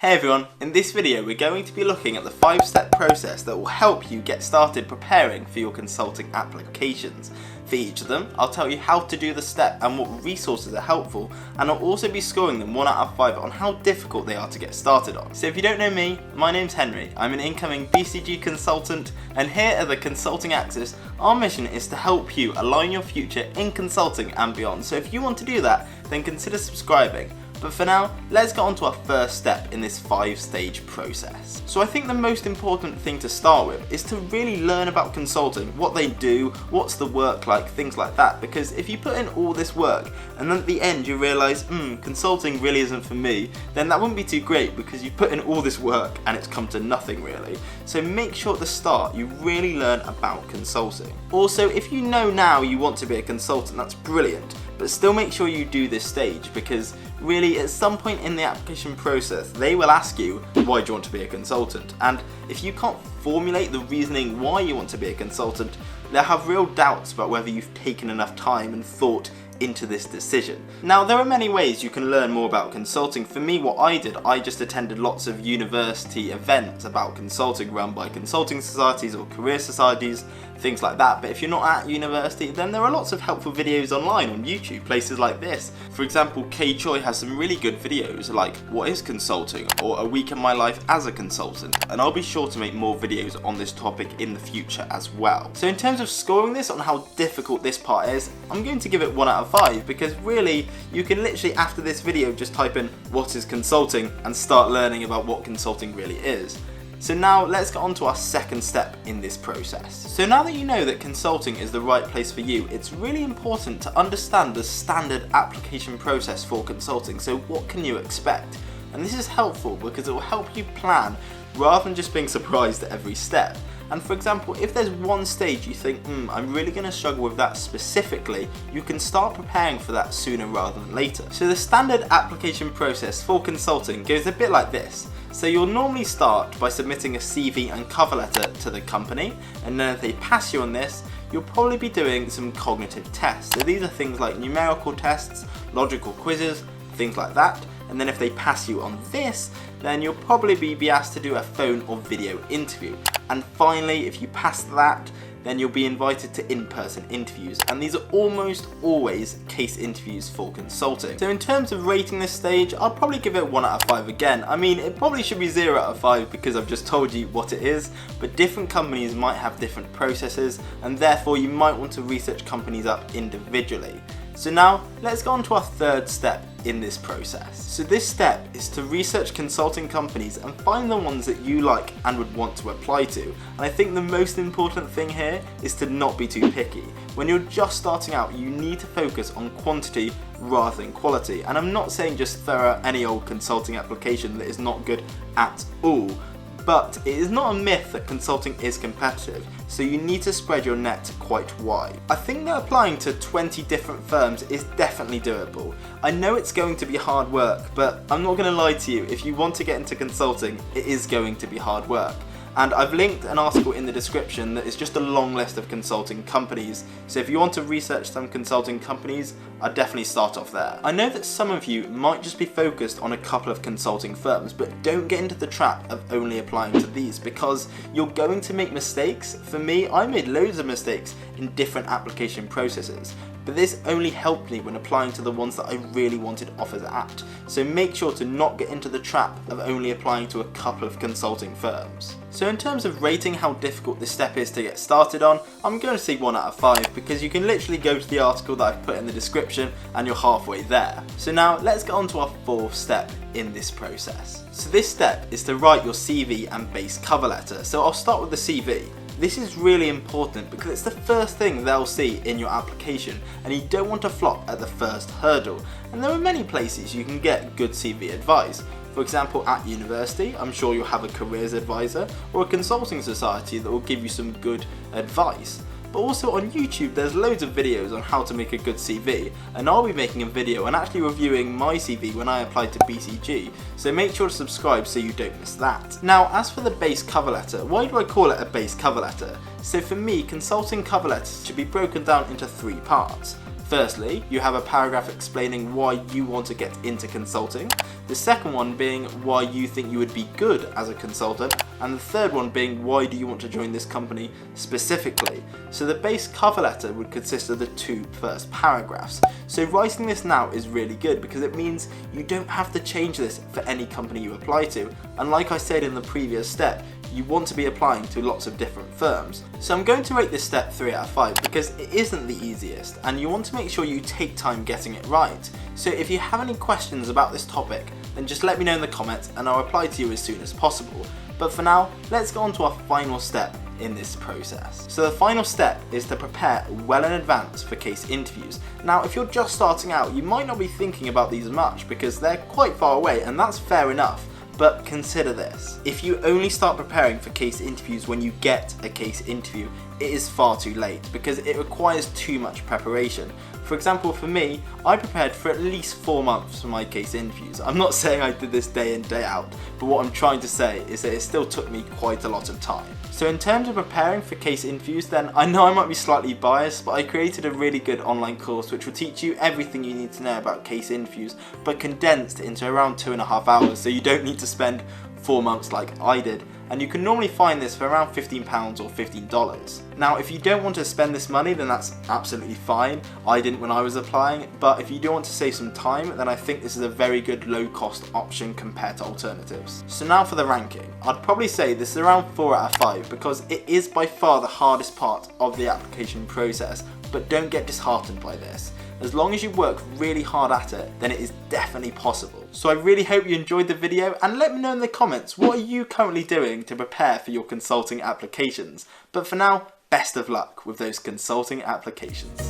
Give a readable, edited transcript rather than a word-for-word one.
Hey everyone, in this video we're going to be looking at the 5-step process that will help you get started preparing for your consulting applications. For each of them, I'll tell you how to do the step and what resources are helpful, and I'll also be scoring them 1 out of 5 on how difficult they are to get started on. So if you don't know me, my name's Henry, I'm an incoming BCG consultant, and here at the Consulting Axis, our mission is to help you align your future in consulting and beyond. So if you want to do that, then consider subscribing. But for now, let's get on to our first step in this 5-stage process. So I think the most important thing to start with is to really learn about consulting, what they do, what's the work like, things like that. Because if you put in all this work and then at the end you realise, consulting really isn't for me, then that wouldn't be too great because you put in all this work and it's come to nothing really. So make sure at the start you really learn about consulting. Also, if you know now you want to be a consultant, that's brilliant. But still make sure you do this stage because really at some point in the application process they will ask you, why do you want to be a consultant? And if you can't formulate the reasoning why you want to be a consultant, they'll have real doubts about whether you've taken enough time and thought into this decision. Now there are many ways you can learn more about consulting. For me, what I did, I just attended lots of university events about consulting run by consulting societies or career societies, things like that. But if you're not at university, then there are lots of helpful videos online on YouTube, places like this. For example, Kay Choi has some really good videos like what is consulting or a week in my life as a consultant, and I'll be sure to make more videos on this topic in the future as well. So in terms of scoring this on how difficult this part is, I'm going to give it 1 out of 5 because really you can literally after this video just type in what is consulting and start learning about what consulting really is. So now let's get on to our second step in this process. So now that you know that consulting is the right place for you, it's really important to understand the standard application process for consulting. So what can you expect? And this is helpful because it will help you plan rather than just being surprised at every step. And for example, if there's one stage you think, I'm really going to struggle with that specifically, you can start preparing for that sooner rather than later. So the standard application process for consulting goes a bit like this. So you'll normally start by submitting a CV and cover letter to the company, and then if they pass you on this, you'll probably be doing some cognitive tests. So these are things like numerical tests, logical quizzes, things like that. And then if they pass you on this, then you'll probably be asked to do a phone or video interview. And finally, if you pass that, then you'll be invited to in-person interviews. And these are almost always case interviews for consulting. So in terms of rating this stage, I'll probably give it 1 out of 5 again. I mean, it probably should be 0 out of 5 because I've just told you what it is, but different companies might have different processes, and therefore you might want to research companies up individually. So now, let's go on to our third step in this process. So this step is to research consulting companies and find the ones that you like and would want to apply to. And I think the most important thing here is to not be too picky. When you're just starting out, you need to focus on quantity rather than quality. And I'm not saying just throw out any old consulting application that is not good at all. But it is not a myth that consulting is competitive, so you need to spread your net quite wide. I think that applying to 20 different firms is definitely doable. I know it's going to be hard work, but I'm not going to lie to you, if you want to get into consulting, it is going to be hard work. And I've linked an article in the description that is just a long list of consulting companies. So if you want to research some consulting companies, I'd definitely start off there. I know that some of you might just be focused on a couple of consulting firms, but don't get into the trap of only applying to these because you're going to make mistakes. For me, I made loads of mistakes in different application processes. But this only helped me when applying to the ones that I really wanted offers at. So make sure to not get into the trap of only applying to a couple of consulting firms. So in terms of rating how difficult this step is to get started on, I'm going to say 1 out of 5 because you can literally go to the article that I've put in the description and you're halfway there. So now let's get on to our 4th step in this process. So this step is to write your CV and base cover letter. So I'll start with the CV. This is really important because it's the first thing they'll see in your application and you don't want to flop at the first hurdle. And there are many places you can get good CV advice. For example, at university, I'm sure you'll have a careers advisor or a consulting society that will give you some good advice. But also on YouTube, there's loads of videos on how to make a good CV, and I'll be making a video and actually reviewing my CV when I applied to BCG, so make sure to subscribe so you don't miss that. Now, as for the base cover letter, why do I call it a base cover letter? So for me, consulting cover letters should be broken down into 3 parts. Firstly, you have a paragraph explaining why you want to get into consulting, the second one being why you think you would be good as a consultant, and the third one being why do you want to join this company specifically. So the base cover letter would consist of the two first paragraphs. So writing this now is really good because it means you don't have to change this for any company you apply to, and like I said in the previous step, you want to be applying to lots of different firms. So I'm going to rate this step 3 out of 5 because it isn't the easiest and you want to make sure you take time getting it right. So if you have any questions about this topic, then just let me know in the comments and I'll reply to you as soon as possible. But for now, let's go on to our final step in this process. So the final step is to prepare well in advance for case interviews. Now, if you're just starting out, you might not be thinking about these much because they're quite far away, and that's fair enough. But consider this, if you only start preparing for case interviews when you get a case interview, it is far too late because it requires too much preparation. For example, for me, I prepared for at least 4 months for my case interviews. I'm not saying I did this day in, day out, but what I'm trying to say is that it still took me quite a lot of time. So in terms of preparing for case interviews, then I know I might be slightly biased, but I created a really good online course which will teach you everything you need to know about case interviews, but condensed into around 2.5 hours, so you don't need to spend 4 months like I did. And you can normally find this for around £15 or $15. Now, if you don't want to spend this money, then that's absolutely fine. I didn't when I was applying, but if you do want to save some time, then I think this is a very good low-cost option compared to alternatives. So now for the ranking. I'd probably say this is around 4 out of 5 because it is by far the hardest part of the application process, but don't get disheartened by this. As long as you work really hard at it, then it is definitely possible. So I really hope you enjoyed the video and let me know in the comments, what are you currently doing to prepare for your consulting applications? But for now, best of luck with those consulting applications.